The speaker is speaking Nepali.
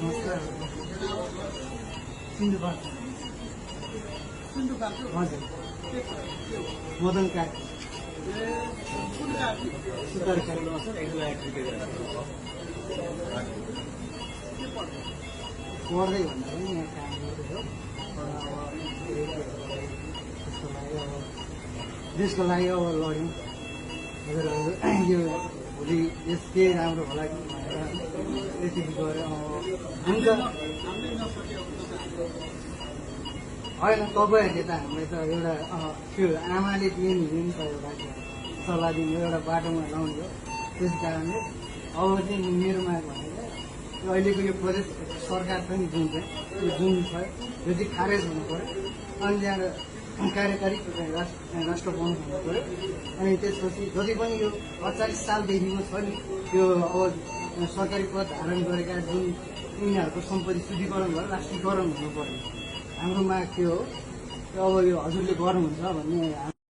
नमस्कार हजुर मदन काट सुतार काट पढ्दै भन्दा पनि यहाँ काम गरेको देशको लागि अब लड्यौँ हजुर यो भोलि देश के राम्रो होला कि भनेर यति गऱ्यो हुन्छ होइन तपाईँहरूले त हामीलाई त एउटा त्यो आमाले दिए नि त एउटा सल्लाह दिनु एउटा बाटोमा लाउने हो त्यस कारणले अब चाहिँ मेरो माग भनेर अहिलेको यो प्रदेश सरकार पनि जुन चाहिँ यो जुन छ यो चाहिँ खारेज हुनु पऱ्यो अनि त्यहाँ कार्यकारी राष्ट्र बनाउनु हुनु पऱ्यो अनि त्यसपछि जति पनि यो 48 सालदेखिको छ नि यो अब सरकारी पद धारण गरेका जुन यिनीहरूको सम्पत्ति शुद्धिकरण भएर राष्ट्रियकरण हुनु पऱ्यो हाम्रो माग के हो अब यो हजुरले गर्नुहुन्छ भन्ने